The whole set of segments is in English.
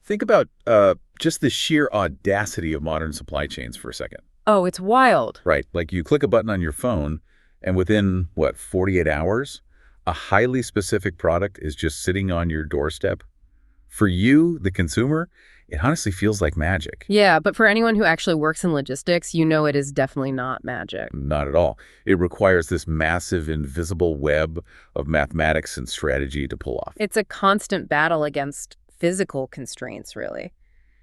Think about just the sheer audacity of modern supply chains for a second. Oh, it's wild. Right, like you click a button on your phone, and within, 48 hours, a highly specific product is just sitting on your doorstep. For you, the consumer, it honestly feels like magic. Yeah, but for anyone who actually works in logistics, you know it is definitely not magic. Not at all. It requires this massive invisible web of mathematics and strategy to pull off. It's a constant battle against physical constraints, really.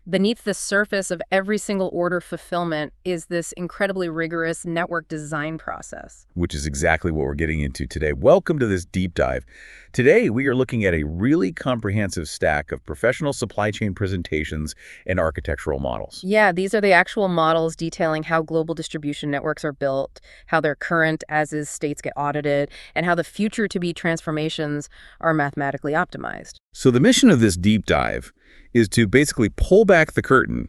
Beneath the surface of every single order fulfillment is this incredibly rigorous network design process. Which is exactly what we're getting into today. Welcome to this deep dive. Today, we are looking at a really comprehensive stack of professional supply chain presentations and architectural models. Yeah, these are the actual models detailing how global distribution networks are built, how their current as-is states get audited, and how the future-to-be transformations are mathematically optimized. So the mission of this deep dive is to basically pull back the curtain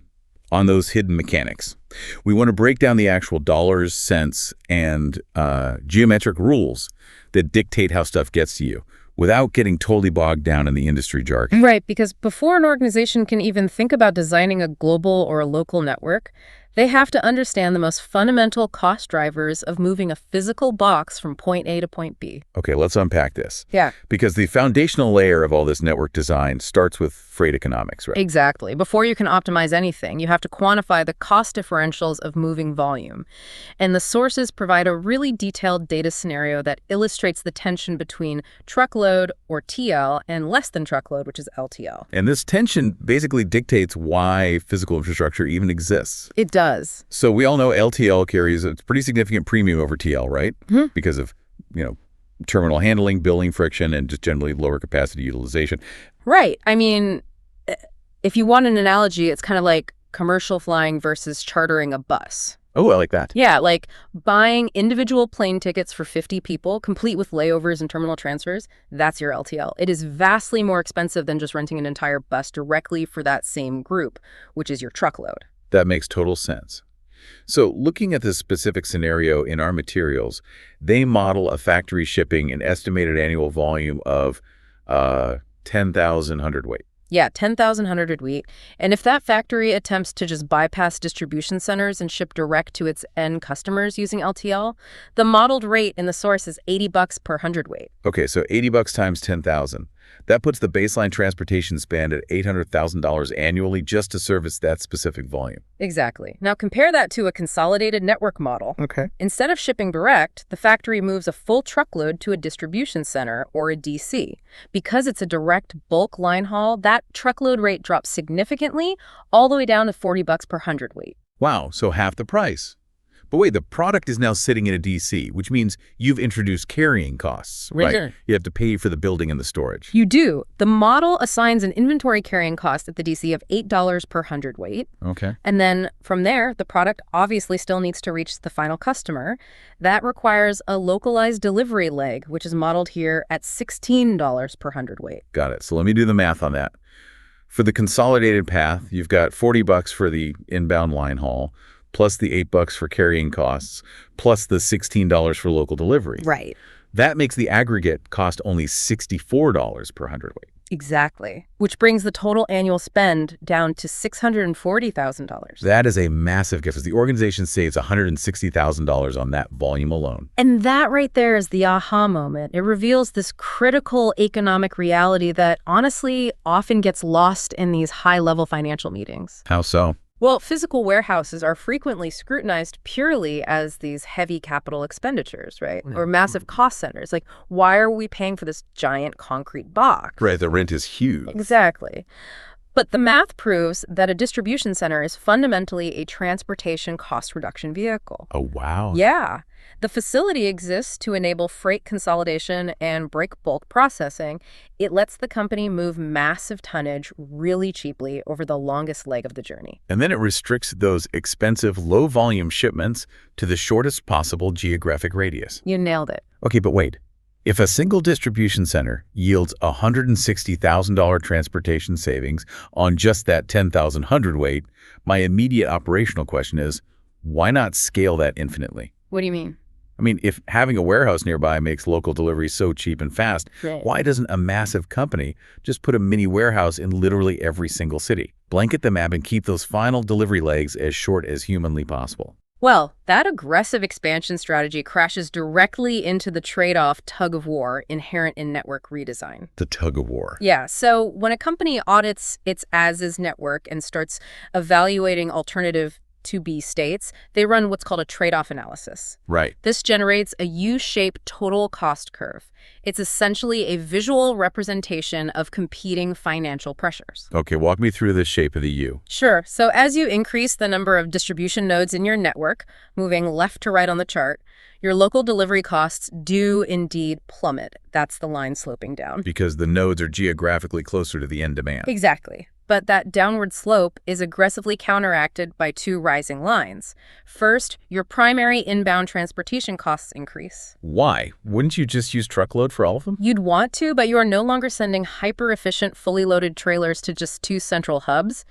on those hidden mechanics. We want to break down the actual dollars, cents, and geometric rules that dictate how stuff gets to you without getting totally bogged down in the industry jargon. Right, because before an organization can even think about designing a global or a local network, they have to understand the most fundamental cost drivers of moving a physical box from point A to point B. Okay, let's unpack this. Yeah. Because the foundational layer of all this network design starts with freight economics, right? Exactly. Before you can optimize anything, you have to quantify the cost differentials of moving volume. And the sources provide a really detailed data scenario that illustrates the tension between truckload, or TL, and less than truckload, which is LTL. And this tension basically dictates why physical infrastructure even exists. It does. So we all know LTL carries a pretty significant premium over TL, right? Mm-hmm. Because of, terminal handling, billing friction, and just generally lower capacity utilization. Right. I mean, if you want an analogy, it's kind of like commercial flying versus chartering a bus. Oh, I like that. Yeah, like buying individual plane tickets for 50 people, complete with layovers and terminal transfers, that's your LTL. It is vastly more expensive than just renting an entire bus directly for that same group, which is your truckload. That makes total sense. So looking at this specific scenario in our materials, they model a factory shipping an estimated annual volume of 10,000 hundredweight. Yeah, 10,000 hundredweight. And if that factory attempts to just bypass distribution centers and ship direct to its end customers using LTL, the modeled rate in the source is $80 per hundredweight. Okay, so $80 times 10,000. That puts the baseline transportation spend at $800,000 annually just to service that specific volume. Exactly. Now compare that to a consolidated network model. Okay. Instead of shipping direct, the factory moves a full truckload to a distribution center or a DC. Because it's a direct bulk line haul, that truckload rate drops significantly, all the way down to $40 per hundredweight. Wow, so half the price. But wait, the product is now sitting in a DC, which means you've introduced carrying costs, right? You have to pay for the building and the storage. You do. The model assigns an inventory carrying cost at the DC of $8 per hundredweight. Okay. And then from there, the product obviously still needs to reach the final customer. That requires a localized delivery leg, which is modeled here at $16 per hundredweight. Got it. So let me do the math on that. For the consolidated path, you've got $40 for the inbound line haul, plus the $8 for carrying costs, plus the $16 for local delivery. Right. That makes the aggregate cost only $64 per hundredweight. Exactly. Which brings the total annual spend down to $640,000. That is a massive gift, as the organization saves $160,000 on that volume alone. And that right there is the aha moment. It reveals this critical economic reality that honestly often gets lost in these high-level financial meetings. How so? Well, physical warehouses are frequently scrutinized purely as these heavy capital expenditures, right? Or massive cost centers. Like, why are we paying for this giant concrete box? Right, the rent is huge. Exactly. But the math proves that a distribution center is fundamentally a transportation cost reduction vehicle. Oh, wow. Yeah. The facility exists to enable freight consolidation and break bulk processing. It lets the company move massive tonnage really cheaply over the longest leg of the journey. And then it restricts those expensive, low-volume shipments to the shortest possible geographic radius. You nailed it. Okay, but wait. If a single distribution center yields $160,000 transportation savings on just that 10,000 hundredweight, my immediate operational question is, why not scale that infinitely? What do you mean? I mean, if having a warehouse nearby makes local delivery so cheap and fast, Right. why doesn't a massive company just put a mini warehouse in literally every single city? Blanket the map and keep those final delivery legs as short as humanly possible. Well, that aggressive expansion strategy crashes directly into the trade-off tug-of-war inherent in network redesign. The tug-of-war. Yeah, so when a company audits its as-is network and starts evaluating alternative to-be states, they run what's called a trade-off analysis. Right. This generates a U-shaped total cost curve. It's essentially a visual representation of competing financial pressures. Okay, walk me through the shape of the U. Sure. So as you increase the number of distribution nodes in your network, moving left to right on the chart, your local delivery costs do indeed plummet. That's the line sloping down. Because the nodes are geographically closer to the end demand. Exactly. But that downward slope is aggressively counteracted by two rising lines. First, your primary inbound transportation costs increase. Why? Wouldn't you just use truckload for all of them? You'd want to, but you are no longer sending hyper-efficient, fully loaded trailers to just two central hubs.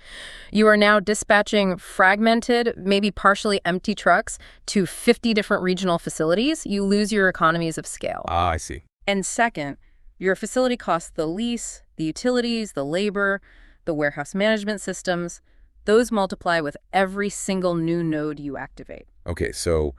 You are now dispatching fragmented, maybe partially empty trucks to 50 different regional facilities. You lose your economies of scale. Ah, I see. And second, your facility costs the lease, the utilities, the labor, the warehouse management systems. Those multiply with every single new node you activate. Okay, so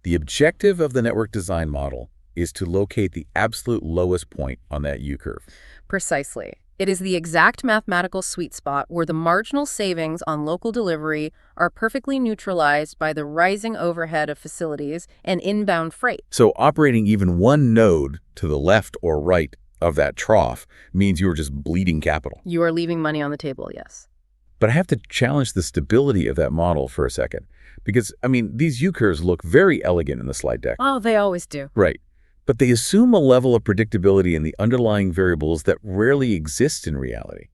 the objective of the network design model is to locate the absolute lowest point on that U-curve. Precisely. It is the exact mathematical sweet spot where the marginal savings on local delivery are perfectly neutralized by the rising overhead of facilities and inbound freight. So operating even one node to the left or right of that trough means you are just bleeding capital. You are leaving money on the table, yes. But I have to challenge the stability of that model for a second. Because, I mean, these U-curves look very elegant in the slide deck. Oh, they always do. Right. But they assume a level of predictability in the underlying variables that rarely exist in reality.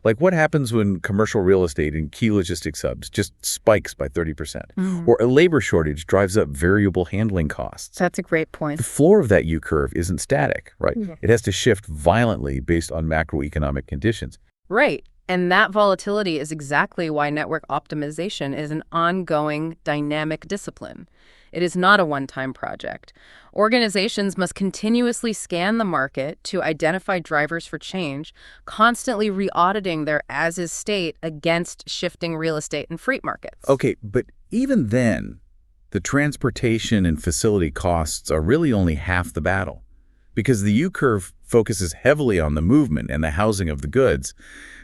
Like what happens when commercial real estate in key logistics hubs just spikes by 30%, or a labor shortage drives up variable handling costs. That's a great point. The floor of that U-curve isn't static, right? Yeah. It has to shift violently based on macroeconomic conditions. Right. And that volatility is exactly why network optimization is an ongoing, dynamic discipline. It is not a one-time project. Organizations must continuously scan the market to identify drivers for change, constantly re-auditing their as-is state against shifting real estate and freight markets. Okay, but even then, the transportation and facility costs are really only half the battle. Because the U-curve focuses heavily on the movement and the housing of the goods,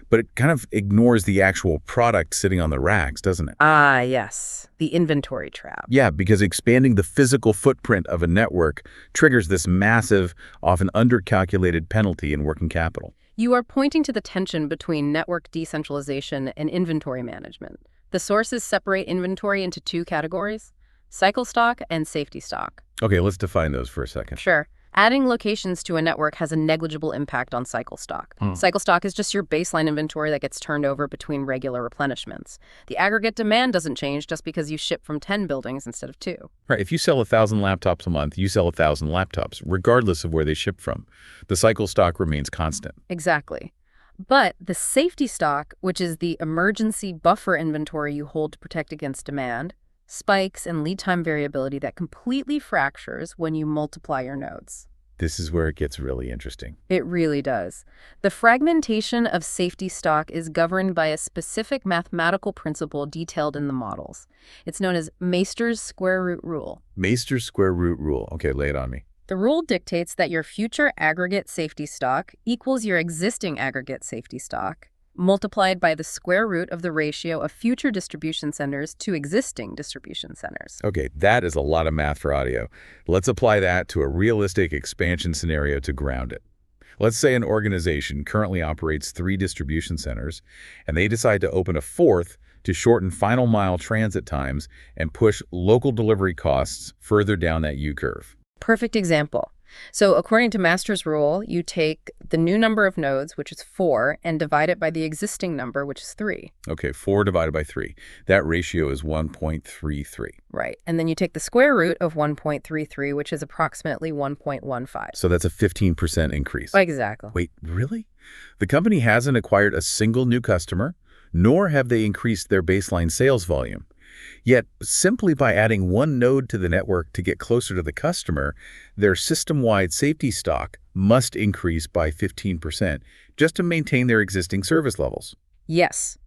but it kind of ignores the actual product sitting on the racks, doesn't it? Ah, yes. The inventory trap. Yeah, because expanding the physical footprint of a network triggers this massive, often undercalculated penalty in working capital. You are pointing to the tension between network decentralization and inventory management. The sources separate inventory into two categories: cycle stock and safety stock. Okay, let's define those for a second. Sure. Adding locations to a network has a negligible impact on cycle stock. Cycle stock is just your baseline inventory that gets turned over between regular replenishments. The aggregate demand doesn't change just because you ship from 10 buildings instead of 2. Right, if you sell 1,000 laptops a month, you sell 1,000 laptops, regardless of where they ship from. The cycle stock remains constant. Exactly. But the safety stock, which is the emergency buffer inventory you hold to protect against demand, spikes and lead time variability that completely fractures when you multiply your nodes. This is where it gets really interesting. It really does. The fragmentation of safety stock is governed by a specific mathematical principle detailed in the models. It's known as Meister's square root rule. Meister's square root rule. Okay, lay it on me. The rule dictates that your future aggregate safety stock equals your existing aggregate safety stock, multiplied by the square root of the ratio of future distribution centers to existing distribution centers. Okay, that is a lot of math for audio. Let's apply that to a realistic expansion scenario to ground it. Let's say an organization currently operates 3 distribution centers, and they decide to open a 4th to shorten final mile transit times and push local delivery costs further down that U-curve. Perfect example. So according to Master's rule, you take the new number of nodes, which is 4, and divide it by the existing number, which is 3. Okay, 4 divided by 3. That ratio is 1.33. Right. And then you take the square root of 1.33, which is approximately 1.15. So that's a 15% increase. Exactly. Wait, really? The company hasn't acquired a single new customer, nor have they increased their baseline sales volume. Yet, simply by adding one node to the network to get closer to the customer, their system-wide safety stock must increase by 15% just to maintain their existing service levels. Yes.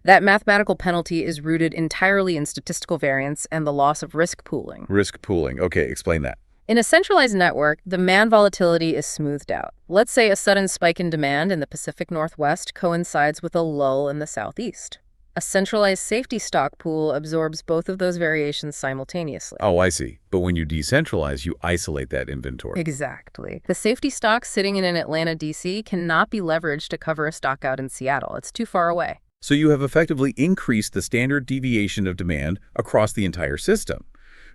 That mathematical penalty is rooted entirely in statistical variance and the loss of risk pooling. Risk pooling. Okay, explain that. In a centralized network, demand volatility is smoothed out. Let's say a sudden spike in demand in the Pacific Northwest coincides with a lull in the Southeast. A centralized safety stock pool absorbs both of those variations simultaneously. Oh, I see. But when you decentralize, you isolate that inventory. Exactly. The safety stock sitting in an Atlanta, D.C. cannot be leveraged to cover a stock out in Seattle. It's too far away. So you have effectively increased the standard deviation of demand across the entire system,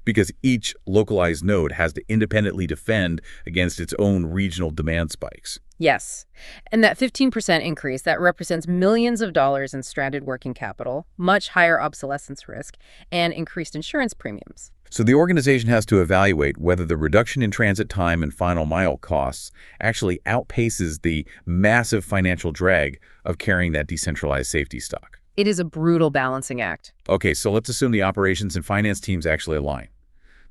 because each localized node has to independently defend against its own regional demand spikes. Yes. And that 15% increase, that represents millions of dollars in stranded working capital, much higher obsolescence risk, and increased insurance premiums. So the organization has to evaluate whether the reduction in transit time and final mile costs actually outpaces the massive financial drag of carrying that decentralized safety stock. It is a brutal balancing act. Okay, so let's assume the operations and finance teams actually align.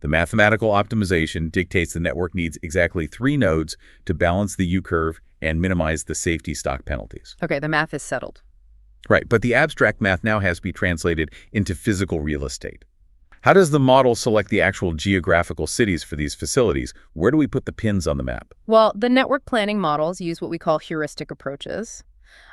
The mathematical optimization dictates the network needs exactly 3 nodes to balance the U-curve and minimize the safety stock penalties. Okay, the math is settled. Right, but the abstract math now has to be translated into physical real estate. How does the model select the actual geographical cities for these facilities? Where do we put the pins on the map? Well, the network planning models use what we call heuristic approaches.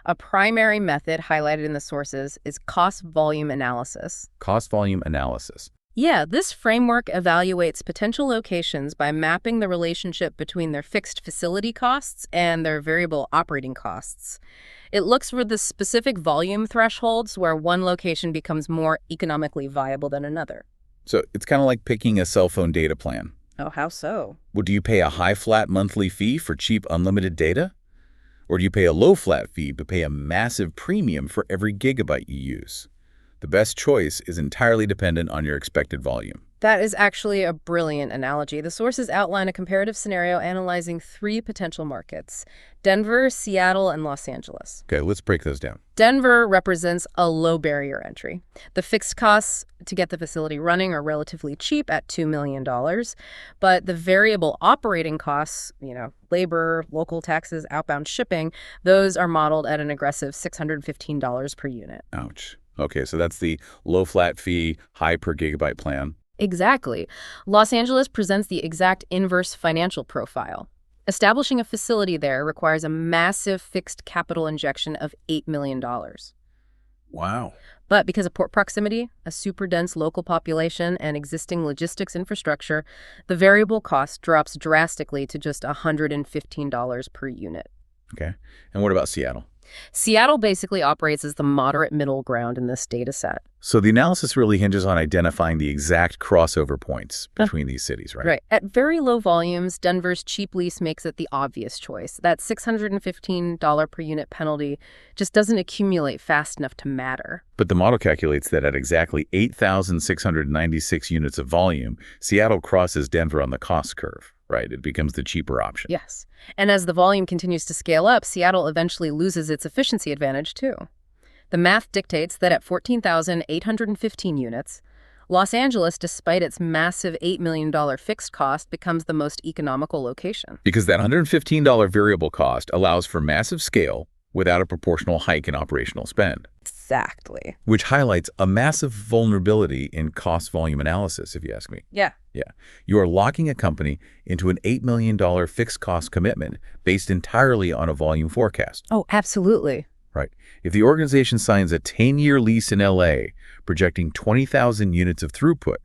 A primary method highlighted in the sources is cost-volume analysis. Cost-volume analysis. Yeah, this framework evaluates potential locations by mapping the relationship between their fixed facility costs and their variable operating costs. It looks for the specific volume thresholds where one location becomes more economically viable than another. So it's kind of like picking a cell phone data plan. Oh, how so? Well, do you pay a high flat monthly fee for cheap unlimited data? Or do you pay a low flat fee but pay a massive premium for every gigabyte you use? The best choice is entirely dependent on your expected volume. That is actually a brilliant analogy. The sources outline a comparative scenario analyzing 3 potential markets: Denver, Seattle, and Los Angeles. Okay, let's break those down. Denver represents a low barrier entry. The fixed costs to get the facility running are relatively cheap at $2 million, but the variable operating costs, labor, local taxes, outbound shipping, those are modeled at an aggressive $615 per unit. Ouch. Okay, so that's the low flat fee, high per gigabyte plan. Exactly. Los Angeles presents the exact inverse financial profile. Establishing a facility there requires a massive fixed capital injection of $8 million. Wow. But because of port proximity, a super dense local population, and existing logistics infrastructure, the variable cost drops drastically to just $115 per unit. Okay. And what about Seattle? Seattle basically operates as the moderate middle ground in this data set. So the analysis really hinges on identifying the exact crossover points between these cities, right? Right. At very low volumes, Denver's cheap lease makes it the obvious choice. That $615 per unit penalty just doesn't accumulate fast enough to matter. But the model calculates that at exactly 8,696 units of volume, Seattle crosses Denver on the cost curve, right? It becomes the cheaper option. Yes. And as the volume continues to scale up, Seattle eventually loses its efficiency advantage, too. The math dictates that at 14,815 units, Los Angeles, despite its massive $8 million fixed cost, becomes the most economical location. Because that $115 variable cost allows for massive scale without a proportional hike in operational spend. Exactly. Which highlights a massive vulnerability in cost-volume analysis, if you ask me. Yeah. Yeah. You are locking a company into an $8 million fixed cost commitment based entirely on a volume forecast. Oh, absolutely. Right. If the organization signs a 10-year lease in LA projecting 20,000 units of throughput,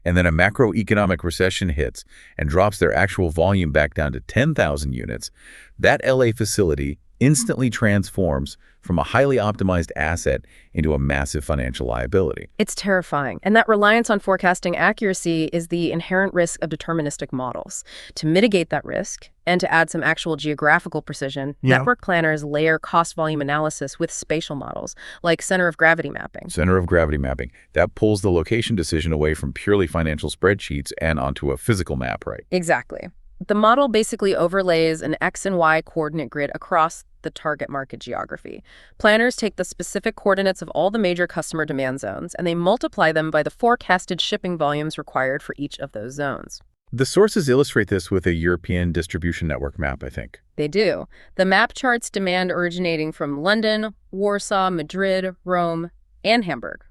and then a macroeconomic recession hits and drops their actual volume back down to 10,000 units, that LA facility instantly transforms from a highly optimized asset into a massive financial liability. It's terrifying. And that reliance on forecasting accuracy is the inherent risk of deterministic models. To mitigate that risk and to add some actual geographical precision, network planners layer cost-volume analysis with spatial models, like center of gravity mapping. Center of gravity mapping. That pulls the location decision away from purely financial spreadsheets and onto a physical map, right? Exactly. The model basically overlays an X and Y coordinate grid across the target market geography. Planners take the specific coordinates of all the major customer demand zones, and they multiply them by the forecasted shipping volumes required for each of those zones. The sources illustrate this with a European distribution network map, I think. They do. The map charts demand originating from London, Warsaw, Madrid, Rome, and Hamburg.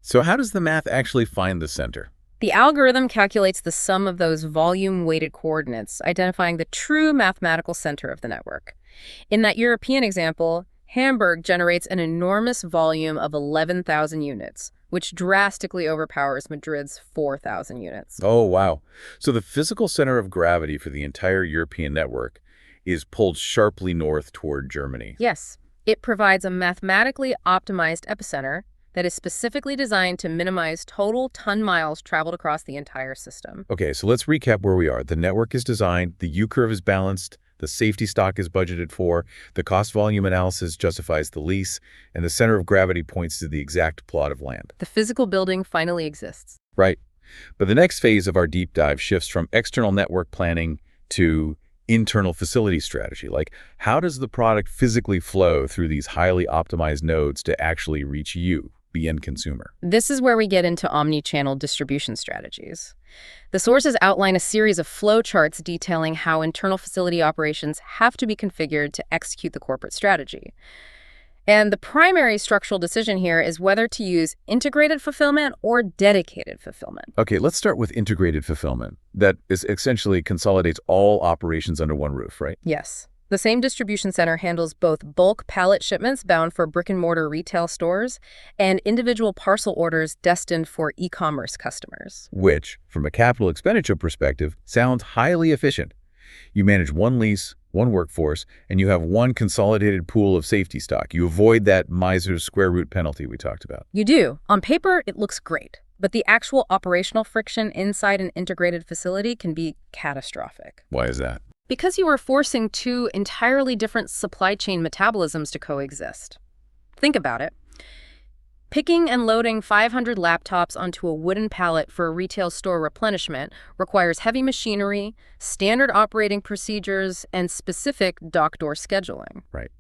So how does the math actually find the center? The algorithm calculates the sum of those volume-weighted coordinates, identifying the true mathematical center of the network. In that European example, Hamburg generates an enormous volume of 11,000 units, which drastically overpowers Madrid's 4,000 units. Oh, wow. So the physical center of gravity for the entire European network is pulled sharply north toward Germany. Yes, it provides a mathematically optimized epicenter that is specifically designed to minimize total ton-miles traveled across the entire system. Okay, so let's recap where we are. The network is designed, the U-curve is balanced, the safety stock is budgeted for, the cost-volume analysis justifies the lease, and the center of gravity points to the exact plot of land. The physical building finally exists. Right. But the next phase of our deep dive shifts from external network planning to internal facility strategy. Like, how does the product physically flow through these highly optimized nodes to actually reach you, the end consumer? This is where we get into omni-channel distribution strategies. The sources outline a series of flow charts detailing how internal facility operations have to be configured to execute the corporate strategy. And the primary structural decision here is whether to use integrated fulfillment or dedicated fulfillment. Okay, let's start with integrated fulfillment. That is essentially consolidates all operations under one roof, right? Yes. The same distribution center handles both bulk pallet shipments bound for brick-and-mortar retail stores and individual parcel orders destined for e-commerce customers. Which, from a capital expenditure perspective, sounds highly efficient. You manage one lease, one workforce, and you have one consolidated pool of safety stock. You avoid that miser's square root penalty we talked about. You do. On paper, it looks great. But the actual operational friction inside an integrated facility can be catastrophic. Why is that? Because you are forcing two entirely different supply chain metabolisms to coexist. Think about it. Picking and loading 500 laptops onto a wooden pallet for a retail store replenishment requires heavy machinery, standard operating procedures, and specific dock door scheduling. Right.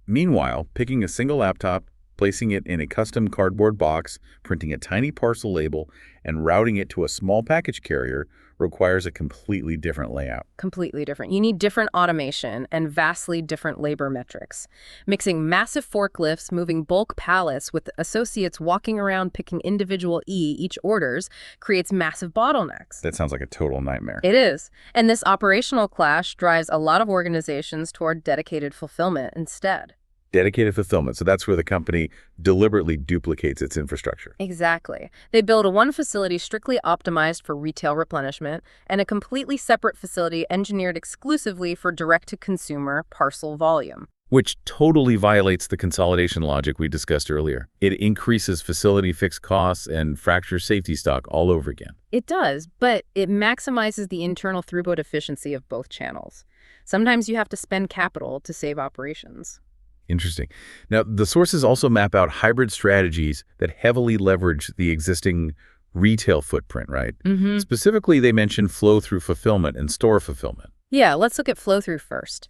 Meanwhile, picking a single laptop, placing it in a custom cardboard box, printing a tiny parcel label, and routing it to a small package carrier requires a completely different layout. Completely different. You need different automation and vastly different labor metrics. Mixing massive forklifts moving bulk pallets with associates walking around picking individual each orders creates massive bottlenecks. That sounds like a total nightmare. It is. And this operational clash drives a lot of organizations toward dedicated fulfillment instead. Dedicated fulfillment. So that's where the company deliberately duplicates its infrastructure. Exactly. They build one facility strictly optimized for retail replenishment and a completely separate facility engineered exclusively for direct-to-consumer parcel volume. Which totally violates the consolidation logic we discussed earlier. It increases facility fixed costs and fractures safety stock all over again. It does, but it maximizes the internal throughput efficiency of both channels. Sometimes you have to spend capital to save operations. Interesting. Now, the sources also map out hybrid strategies that heavily leverage the existing retail footprint, right? Mm-hmm. Specifically, they mention flow-through fulfillment and store fulfillment. Yeah, let's look at flow-through first.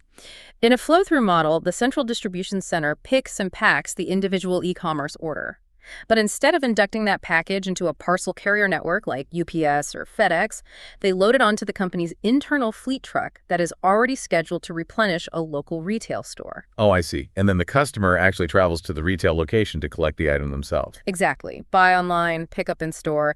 In a flow-through model, the central distribution center picks and packs the individual e-commerce order. But instead of inducting that package into a parcel carrier network like UPS or FedEx, they load it onto the company's internal fleet truck that is already scheduled to replenish a local retail store. Oh, I see. And then the customer actually travels to the retail location to collect the item themselves. Exactly. Buy online, pick up in store.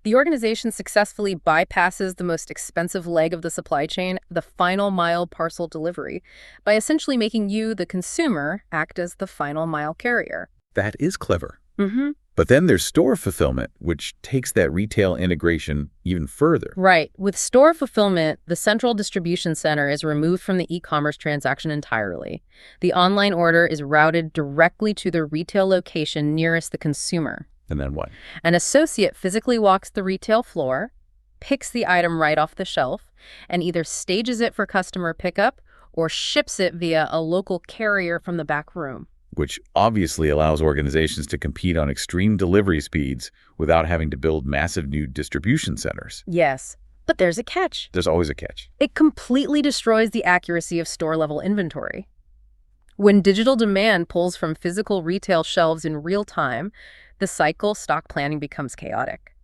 The organization successfully bypasses the most expensive leg of the supply chain, the final mile parcel delivery, by essentially making you, the consumer, act as the final mile carrier. That is clever. Mm-hmm. But then there's store fulfillment, which takes that retail integration even further. Right. With store fulfillment, the central distribution center is removed from the e-commerce transaction entirely. The online order is routed directly to the retail location nearest the consumer. And then what? An associate physically walks the retail floor, picks the item right off the shelf, and either stages it for customer pickup or ships it via a local carrier from the back room. Which obviously allows organizations to compete on extreme delivery speeds without having to build massive new distribution centers. Yes, But there's a catch. There's always a catch. It completely destroys the accuracy of store-level inventory. When digital demand pulls from physical retail shelves in real time, the cycle stock planning becomes chaotic.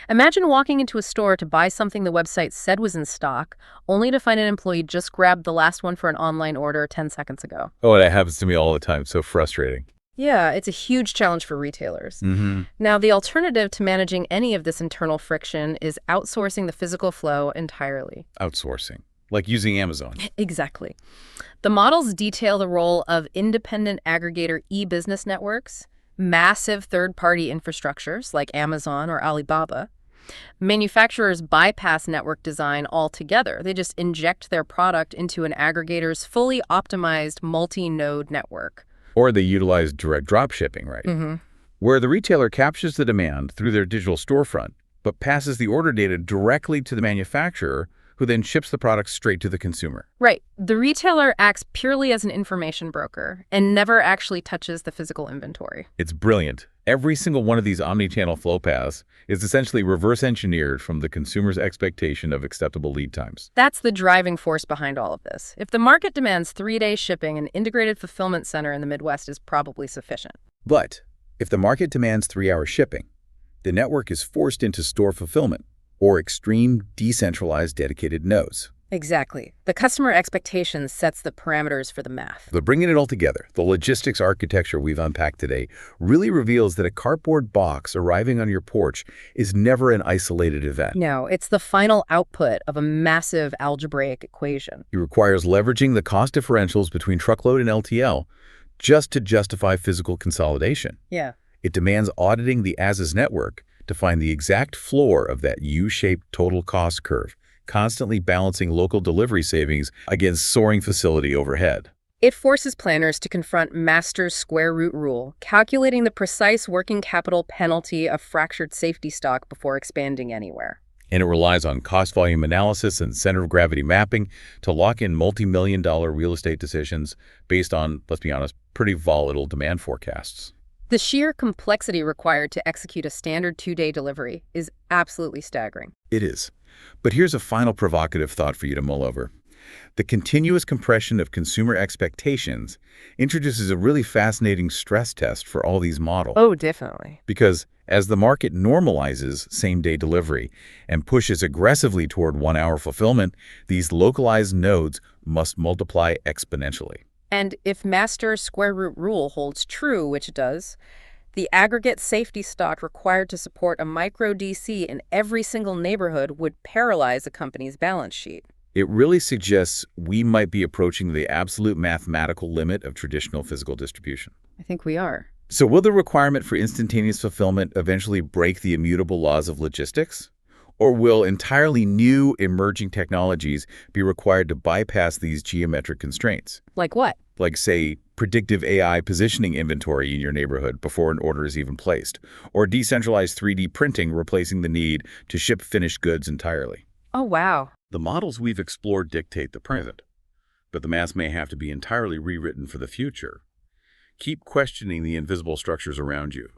Imagine walking into a store to buy something the website said was in stock, only to find an employee just grabbed the last one for an online order 10 seconds ago. Oh, that happens to me all the time. So frustrating. Yeah, it's a huge challenge for retailers. Mm-hmm. Now, the alternative to managing any of this internal friction is outsourcing the physical flow entirely. Outsourcing. Like using Amazon. Exactly. The models detail the role of independent aggregator e-business networks, massive third-party infrastructures like Amazon or Alibaba. Manufacturers bypass network design altogether. They just inject their product into an aggregator's fully optimized multi-node network. Or they utilize direct drop shipping, right? Mm-hmm. Where the retailer captures the demand through their digital storefront, but passes the order data directly to the manufacturer, who then ships the product straight to the consumer. Right. The retailer acts purely as an information broker and never actually touches the physical inventory. It's brilliant. Every single one of these omni-channel flow paths is essentially reverse engineered from the consumer's expectation of acceptable lead times. That's the driving force behind all of this. If the market demands 3-day shipping, an integrated fulfillment center in the Midwest is probably sufficient. But if the market demands 3-hour shipping, the network is forced into store fulfillment or extreme decentralized dedicated nodes. Exactly. The customer expectation sets the parameters for the math. But bringing it all together, the logistics architecture we've unpacked today really reveals that a cardboard box arriving on your porch is never an isolated event. No, it's the final output of a massive algebraic equation. It requires leveraging the cost differentials between truckload and LTL just to justify physical consolidation. Yeah. It demands auditing the as-is network to find the exact floor of that U-shaped total cost curve, constantly balancing local delivery savings against soaring facility overhead. It forces planners to confront Master's square root rule, calculating the precise working capital penalty of fractured safety stock before expanding anywhere. And it relies on cost-volume analysis and center of gravity mapping to lock in multi-million-dollar real estate decisions based on, let's be honest, pretty volatile demand forecasts. The sheer complexity required to execute a standard 2-day delivery is absolutely staggering. It is. But here's a final provocative thought for you to mull over. The continuous compression of consumer expectations introduces a really fascinating stress test for all these models. Oh, definitely. Because as the market normalizes same-day delivery and pushes aggressively toward 1-hour fulfillment, these localized nodes must multiply exponentially. And if Master's square root rule holds true, which it does, the aggregate safety stock required to support a micro DC in every single neighborhood would paralyze a company's balance sheet. It really suggests we might be approaching the absolute mathematical limit of traditional physical distribution. I think we are. So will the requirement for instantaneous fulfillment eventually break the immutable laws of logistics? Or will entirely new emerging technologies be required to bypass these geometric constraints? Like what? Like, say, predictive AI positioning inventory in your neighborhood before an order is even placed, or decentralized 3D printing replacing the need to ship finished goods entirely. Oh, wow. The models we've explored dictate the present, but the math may have to be entirely rewritten for the future. Keep questioning the invisible structures around you.